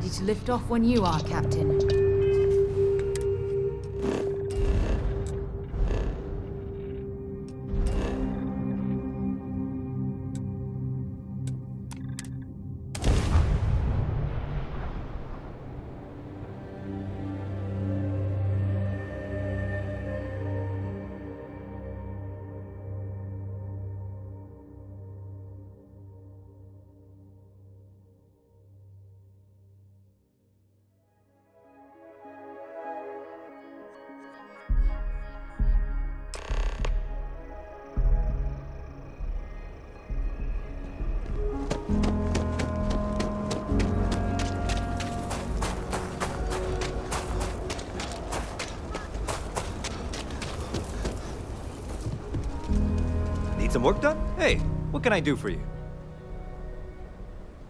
ready to lift off when you are, Captain. Need some work done? Hey, what can I do for you?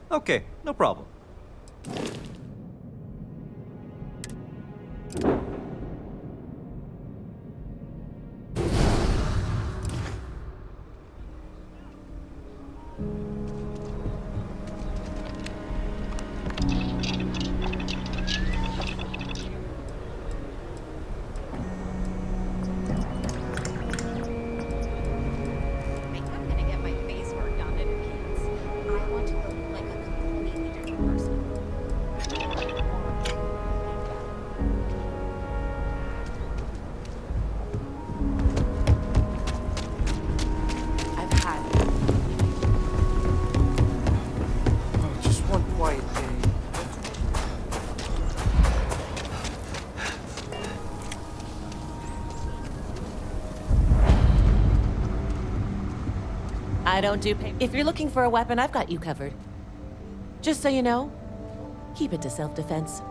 Okay, no problem. I don't do pay. If you're looking for a weapon, I've got you covered. Just so you know, keep it to self-defense.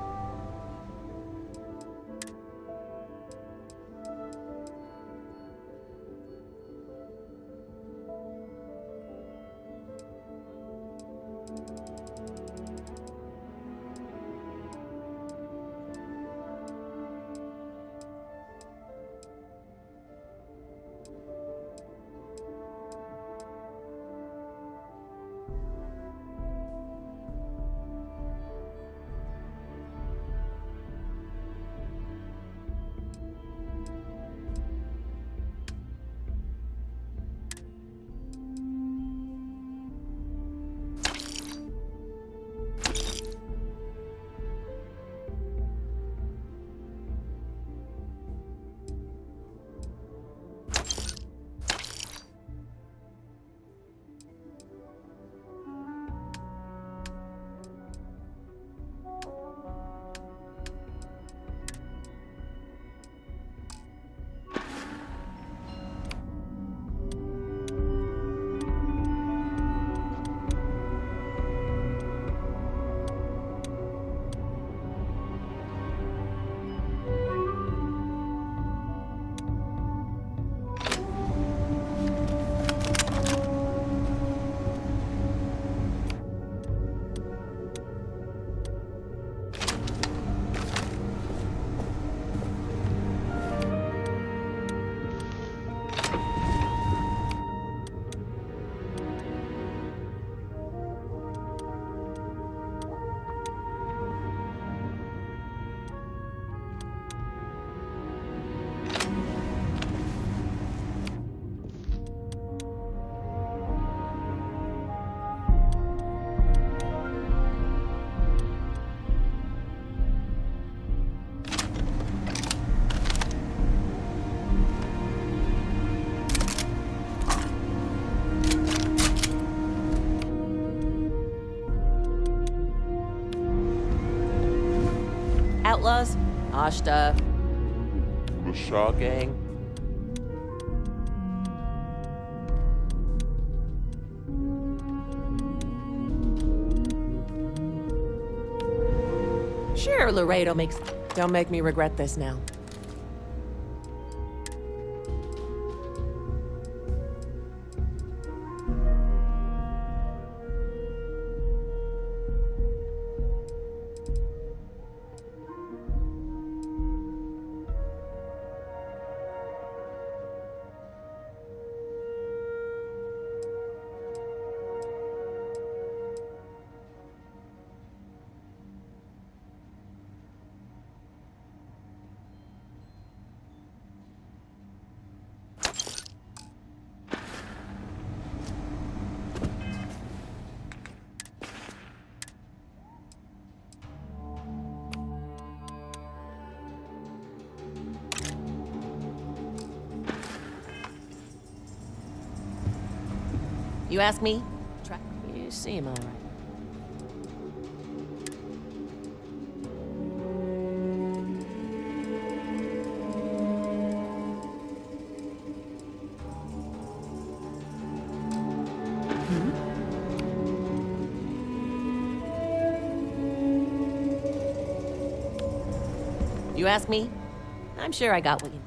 Outlaws, Ashta, the Shaw Gang. Sure, Laredo makes... Don't make me regret this now. You ask me? You seem all right. You ask me? I'm sure I got what you...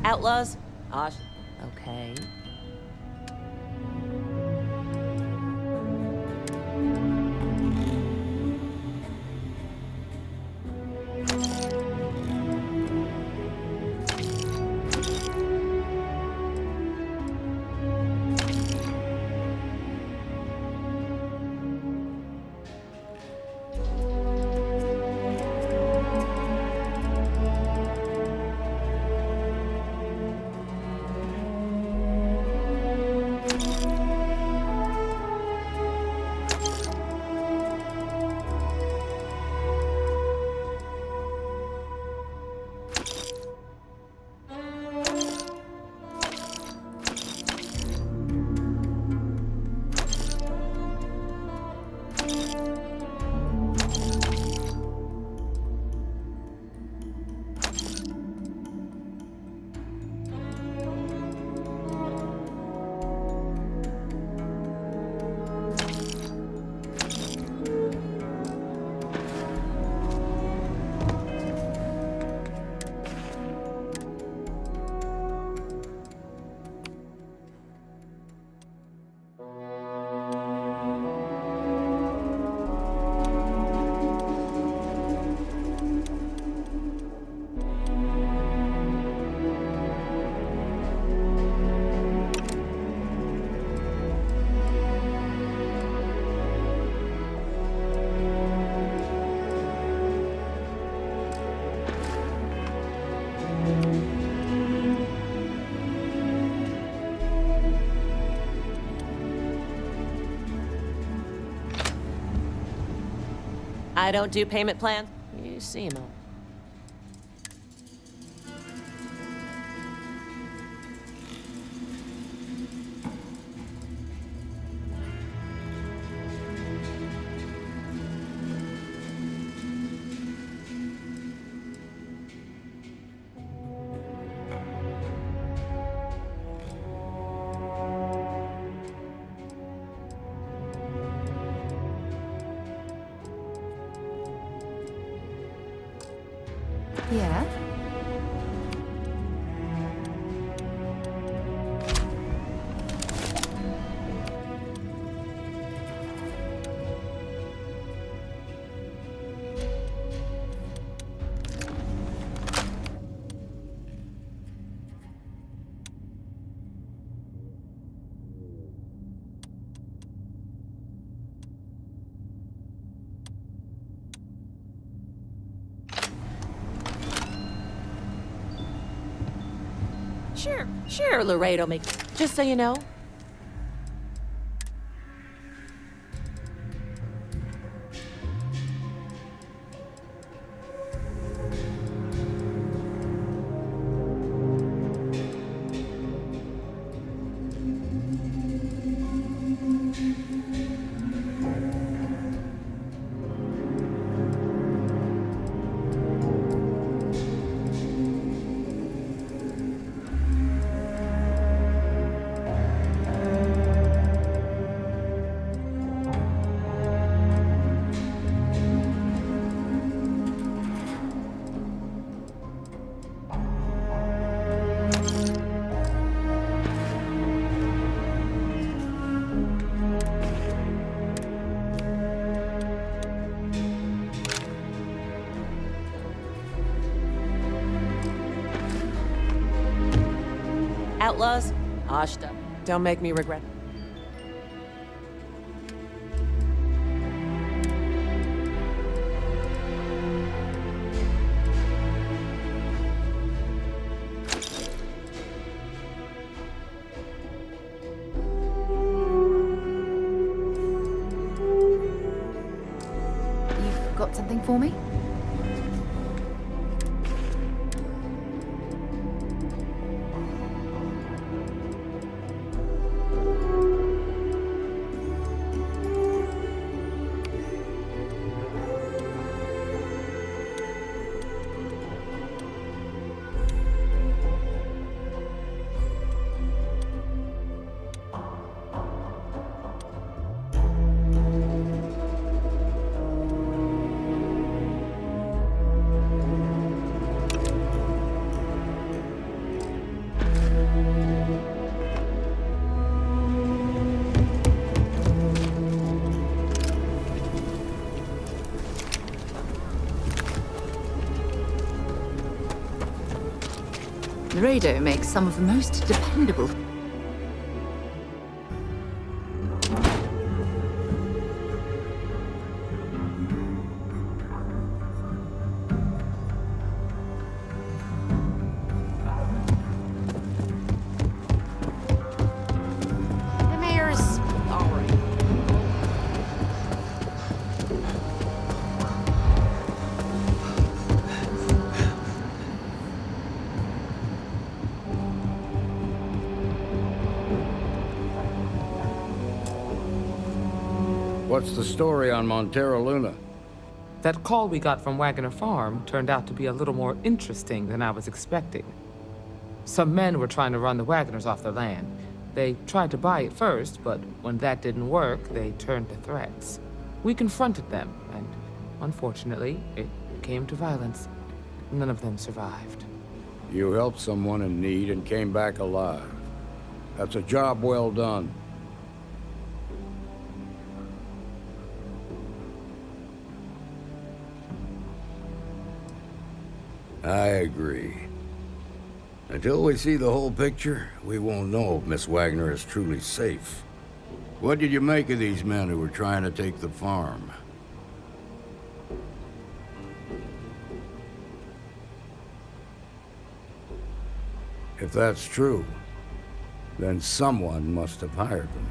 Outlaws? Okay. I don't do payment plans. You seem all... Yeah? Sure, Laredo make... Just so you know, outlaws? Ashta. Don't make me regret. something for me? Laredo makes some of the most dependable. The mayor's all right. What's the story on Montero Luna? That call we got from Wagner Farm turned out to be a little more interesting than I was expecting. Some men were trying to run the Wagners off their land. They tried to buy it first, but when that didn't work, they turned to threats. We confronted them, and unfortunately, it came to violence. None of them survived. You helped someone in need and came back alive. That's a job well done. I agree. Until we see the whole picture, we won't know if Miss Wagner is truly safe. What did you make of these men who were trying to take the farm? If that's true, then someone must have hired them.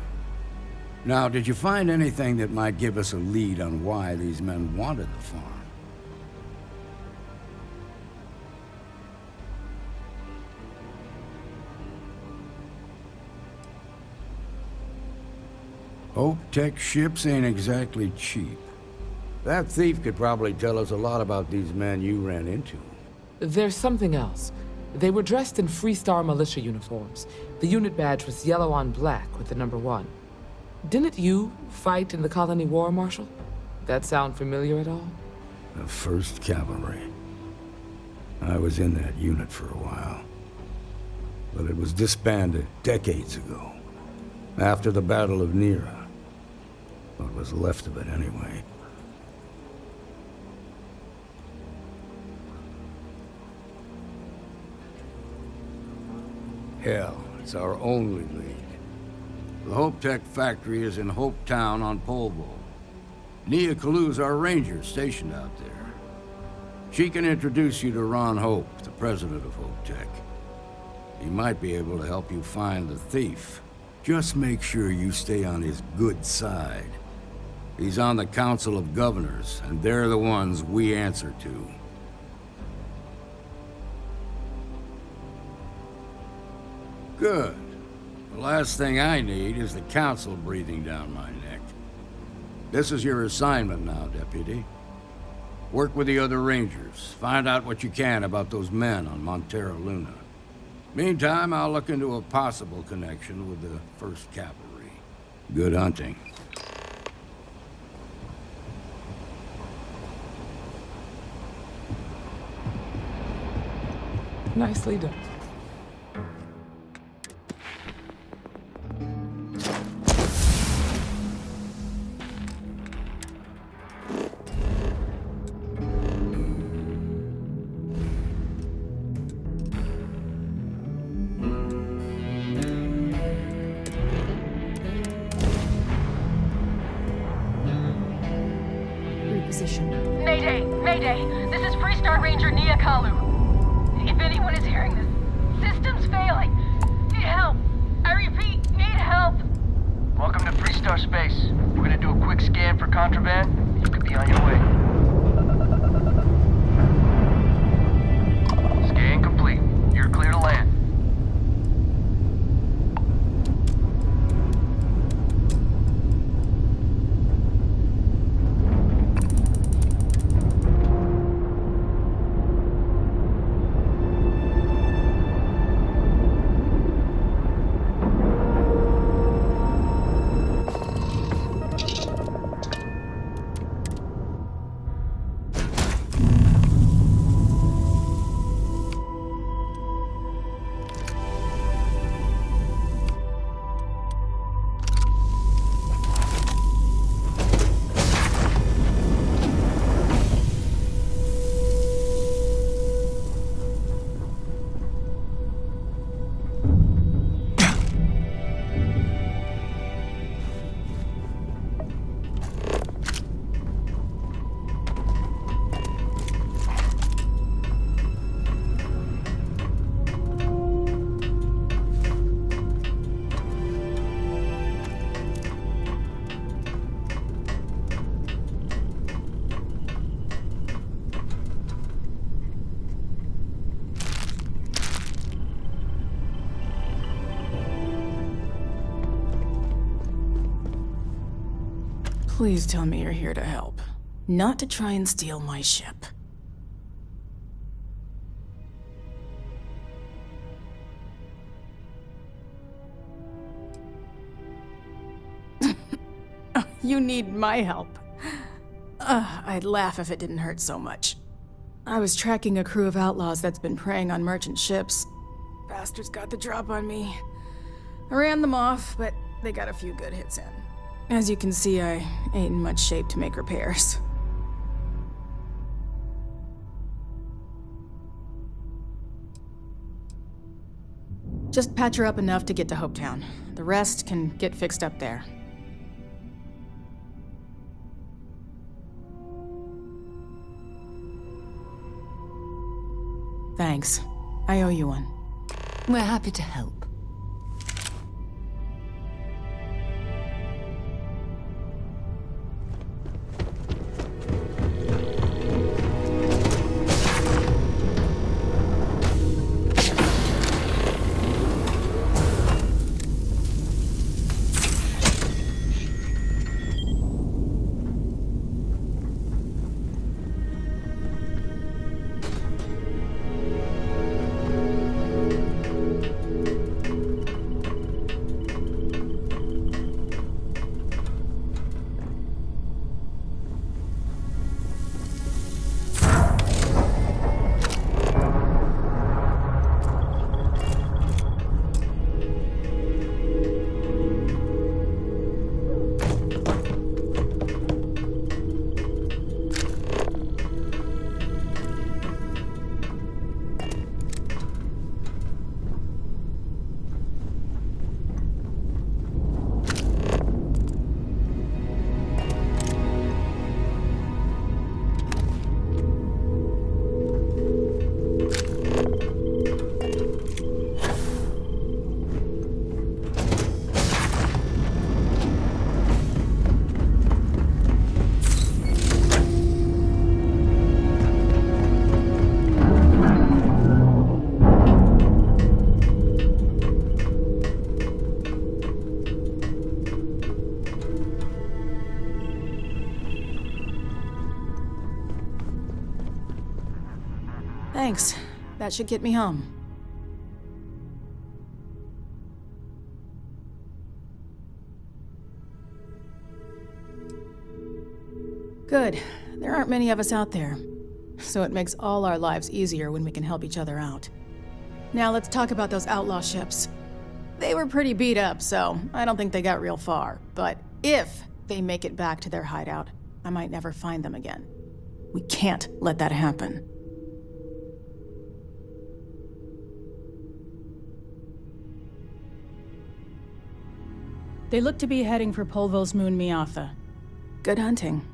Now, did you find anything that might give us a lead on why these men wanted the farm? Hope Tech ships ain't exactly cheap. That thief could probably tell us a lot about these men you ran into. There's something else. They were dressed in Freestar militia uniforms. The unit badge was yellow on black with the number 1. Didn't you fight in the Colony War, Marshal? That sound familiar at all? The 1st Cavalry. I was in that unit for a while. But it was disbanded decades ago. After the Battle of Nera. What was left of it, anyway. Hell, it's our only lead. The Hope Tech factory is in Hope Town on Polvo. Nia Kalu's our ranger stationed out there. She can introduce you to Ron Hope, the president of Hope Tech. He might be able to help you find the thief. Just make sure you stay on his good side. He's on the Council of Governors, and they're the ones we answer to. Good. The last thing I need is the Council breathing down my neck. This is your assignment now, Deputy. Work with the other Rangers. Find out what you can about those men on Montero Luna. Meantime, I'll look into a possible connection with the 1st Cavalry. Good hunting. Nicely done. Reposition. Mayday! Mayday! This is Freestar Ranger Nia Kalu. If anyone is hearing this, system's failing. Need help. I repeat, need help. Welcome to Freestar Space. We're gonna do a quick scan for contraband. You could be on your way. Please tell me you're here to help, not to try and steal my ship. You need my help. I'd laugh if it didn't hurt so much. I was tracking a crew of outlaws that's been preying on merchant ships. Bastards got the drop on me. I ran them off, but they got a few good hits in. As you can see, I ain't in much shape to make repairs. Just patch her up enough to get to Hopetown. The rest can get fixed up there. Thanks. I owe you one. We're happy to help. Thanks. That should get me home. Good. There aren't many of us out there. So it makes all our lives easier when we can help each other out. Now let's talk about those outlaw ships. They were pretty beat up, so I don't think they got real far. But if they make it back to their hideout, I might never find them again. We can't let that happen. They look to be heading for Polvo's moon Miatha. Good hunting.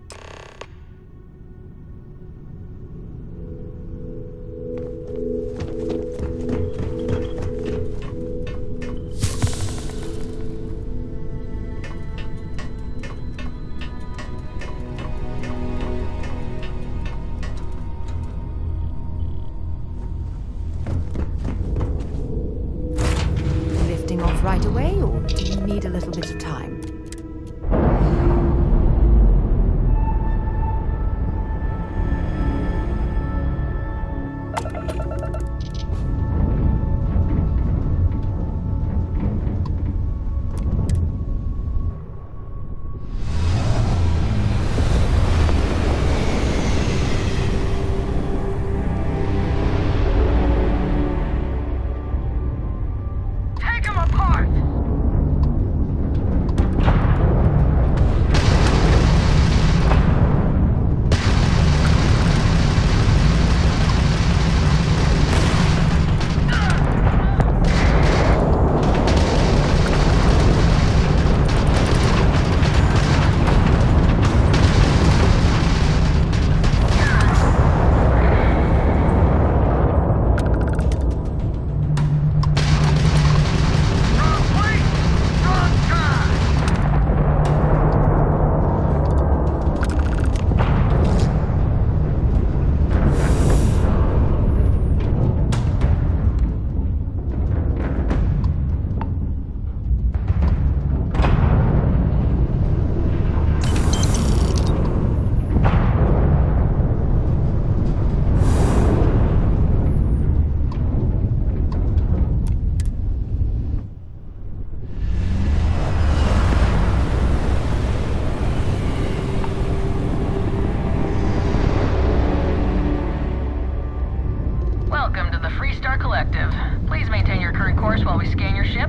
Lifting off right away, or do you need a little bit of time? Take him apart! Freestar Collective. Please maintain your current course while we scan your ship.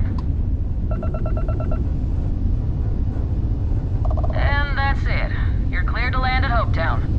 And that's it. You're cleared to land at Hopetown.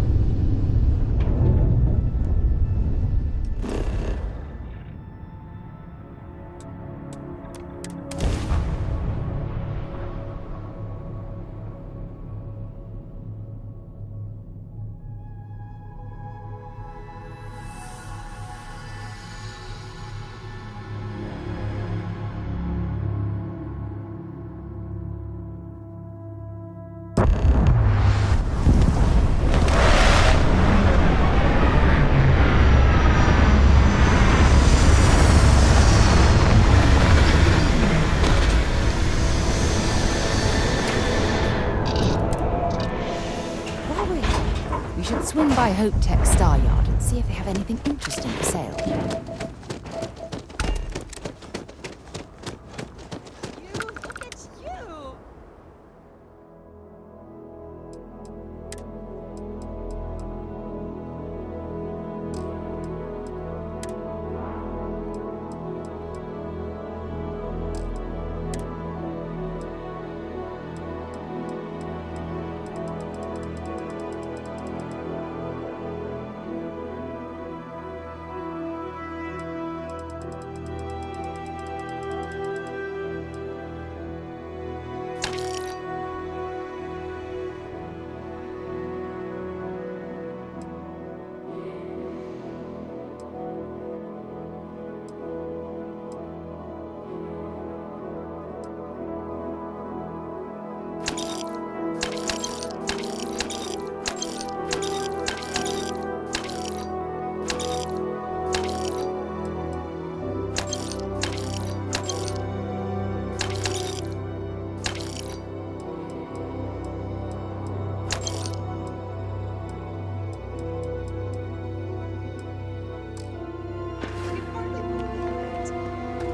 We should swing by Hope Tech Star Yard and see if they have anything interesting for sale.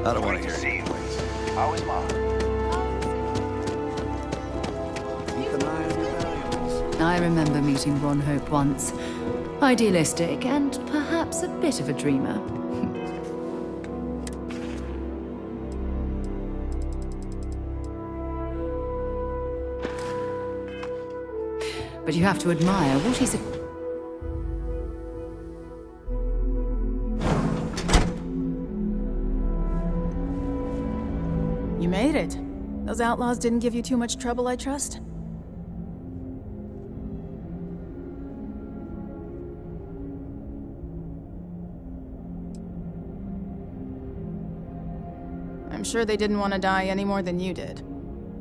I don't want to hear it. How is Mom? Keep an eye on your valuables. I remember meeting Ron Hope once. Idealistic and perhaps a bit of a dreamer. But you have to admire what he's... You made it. Those outlaws didn't give you too much trouble, I trust? I'm sure they didn't want to die any more than you did.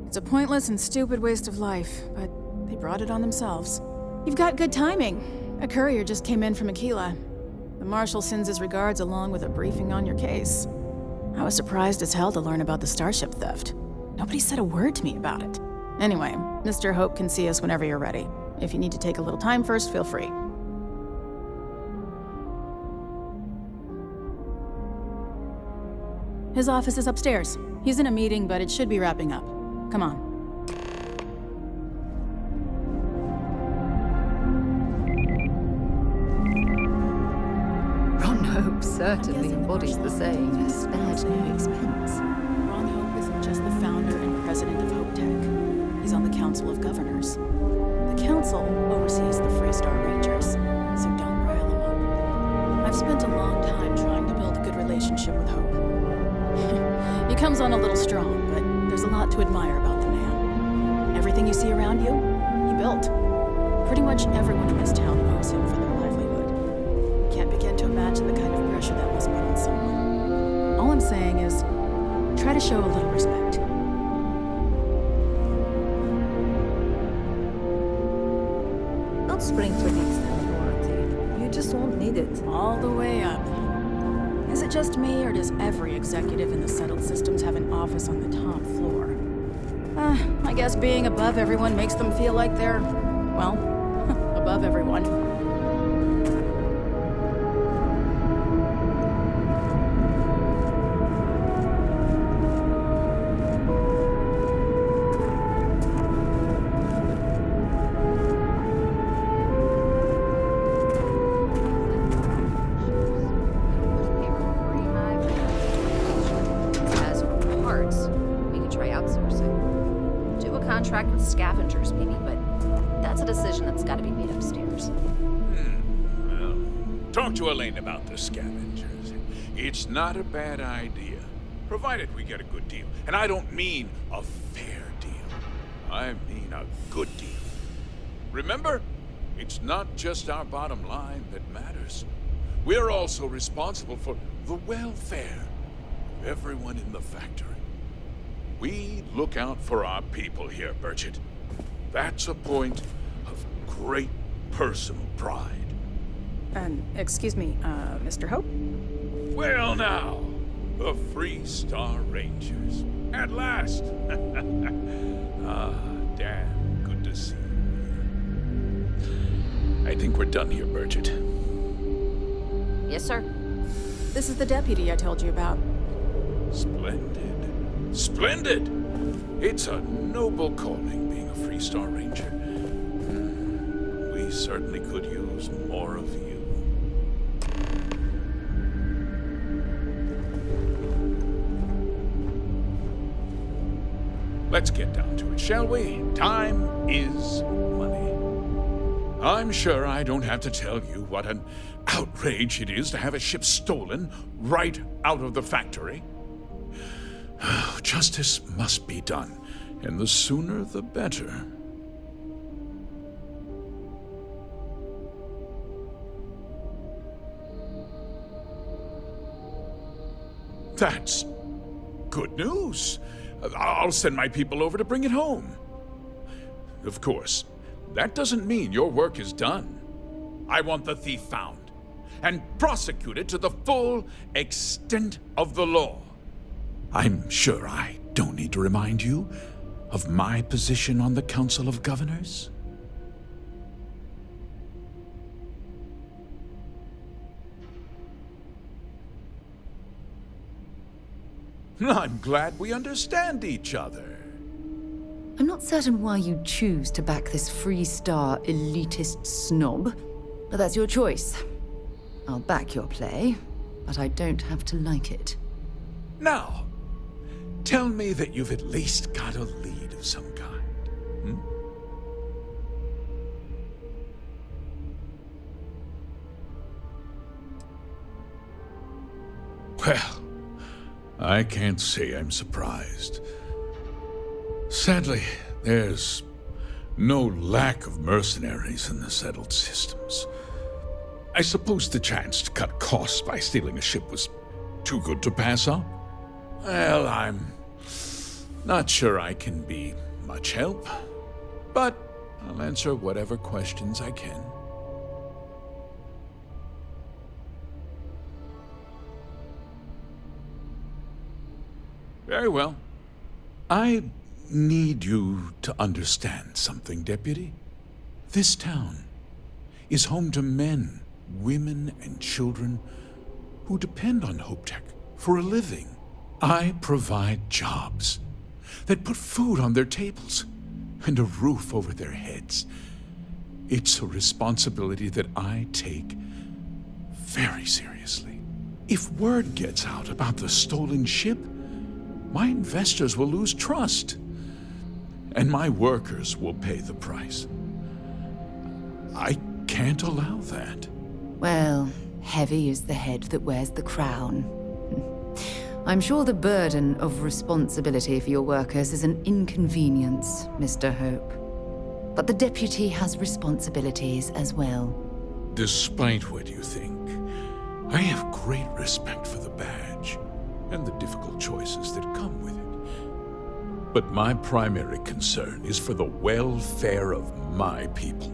It's a pointless and stupid waste of life, but they brought it on themselves. You've got good timing. A courier just came in from Aquila. The Marshal sends his regards along with a briefing on your case. I was surprised as hell to learn about the starship theft. Nobody said a word to me about it. Anyway, Mr. Hope can see us whenever you're ready. If you need to take a little time first, feel free. His office is upstairs. He's in a meeting, but it should be wrapping up. Come on. Ron Hope certainly embodies the saying, spared no expense. Ron Hope isn't just the founder and president of Hope Tech. He's on the Council of Governors. The Council oversees the Freestar Rangers, so don't rile him up. I've spent a long time trying to build a good relationship with Hope. He comes on a little strong, but there's a lot to admire about the man. Everything you see around you, he built. Pretty much everyone in this town owes him for their livelihood. Can't begin to imagine the kind of pressure that must put on someone. All I'm saying is, try to show a little respect. Don't spring for the extended warranty. You just won't need it. All the way up. Is it just me, or does every executive in the settled systems have an office on the top floor? I guess being above everyone makes them feel like they're, well, above everyone. contract with scavengers, maybe, but that's a decision that's got to be made upstairs. Well, talk to Elaine about the scavengers. It's not a bad idea, provided we get a good deal. And I don't mean a fair deal. I mean a good deal. Remember, it's not just our bottom line that matters. We're also responsible for the welfare of everyone in the factory. We look out for our people here, Bridget. That's a point of great personal pride. Excuse me, Mr. Hope? Well now, the Free Star Rangers. At last! Ah, damn, good to see you. I think we're done here, Bridget. Yes, sir. This is the deputy I told you about. Splendid. Splendid! It's a noble calling, being a Free Star Ranger. We certainly could use more of you. Let's get down to it, shall we? Time is money. I'm sure I don't have to tell you what an outrage it is to have a ship stolen right out of the factory. Justice must be done, and the sooner the better. That's good news. I'll send my people over to bring it home. Of course, that doesn't mean your work is done. I want the thief found and prosecuted to the full extent of the law. I'm sure I don't need to remind you of my position on the Council of Governors. I'm glad we understand each other. I'm not certain why you choose to back this Free Star elitist snob, but that's your choice. I'll back your play, but I don't have to like it. Now, tell me that you've at least got a lead of some kind. Hmm? Well, I can't say I'm surprised. Sadly, there's no lack of mercenaries in the settled systems. I suppose the chance to cut costs by stealing a ship was too good to pass up. Well, I'm not sure I can be much help, but I'll answer whatever questions I can. Very well. I need you to understand something, Deputy. This town is home to men, women, and children who depend on HopeTech for a living. I provide jobs that put food on their tables and a roof over their heads. It's a responsibility that I take very seriously. If word gets out about the stolen ship, my investors will lose trust, and my workers will pay the price. I can't allow that. Well, heavy is the head that wears the crown. I'm sure the burden of responsibility for your workers is an inconvenience, Mr. Hope. But the deputy has responsibilities as well. Despite what you think, I have great respect for the badge and the difficult choices that come with it. But my primary concern is for the welfare of my people.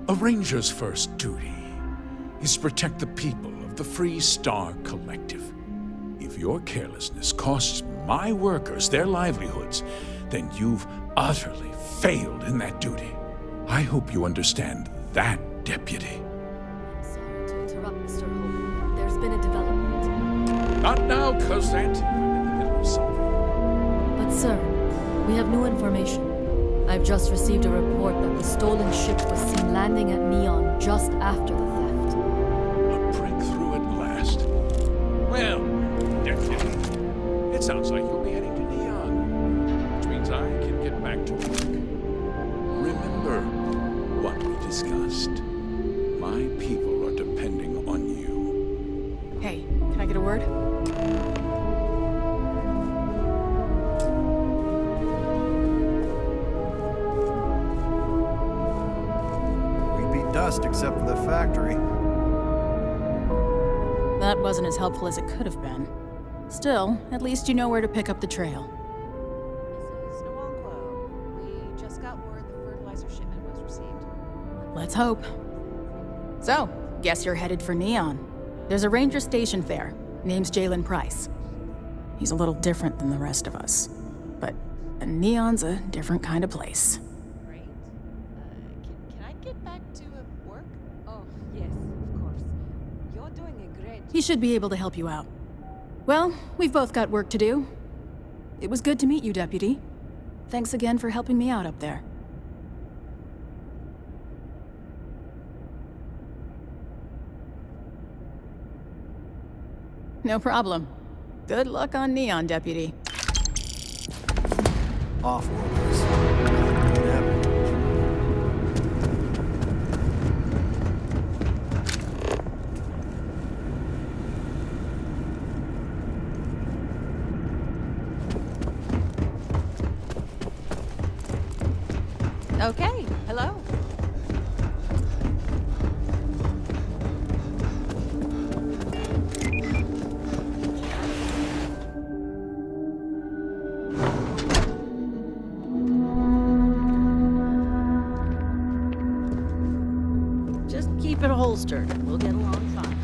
A ranger's first duty is to protect the people of the Free Star Collective. If your carelessness costs my workers their livelihoods, then you've utterly failed in that duty. I hope you understand that, Deputy. I'm sorry to interrupt, Mr. Hope. There's been a development. Not now, Cosette. I'm in the middle of something. But sir, we have new information. I've just received a report that the stolen ship was seen landing at Neon just after the theft. A breakthrough at last. Well, Deputy, it sounds like you'll be heading to Neon, which means I can get back to work. Remember what we discussed. My people are depending on you. Hey, can I get a word? Dust except for the factory. That wasn't as helpful as it could have been. Still, at least you know where to pick up the trail. Mrs. Nwankwo, we just got word the fertilizer shipment was received. Let's hope. So, guess you're headed for Neon. There's a ranger stationed there. Name's Jalen Price. He's a little different than the rest of us. But Neon's a different kind of place. Great. Can I get back to work? Oh, yes, of course. You're doing a great... He should be able to help you out. Well, we've both got work to do. It was good to meet you, Deputy. Thanks again for helping me out up there. No problem. Good luck on Neon, Deputy. Off-worlders. Can't happen. Okay, hello. Just keep it holstered. We'll get along fine.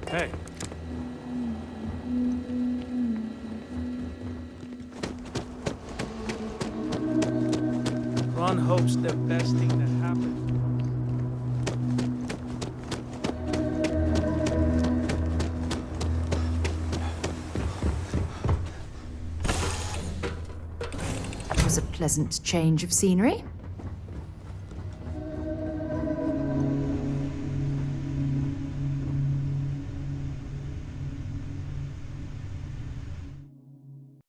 Hey. Ron hopes the best thing that happened. It was a pleasant change of scenery.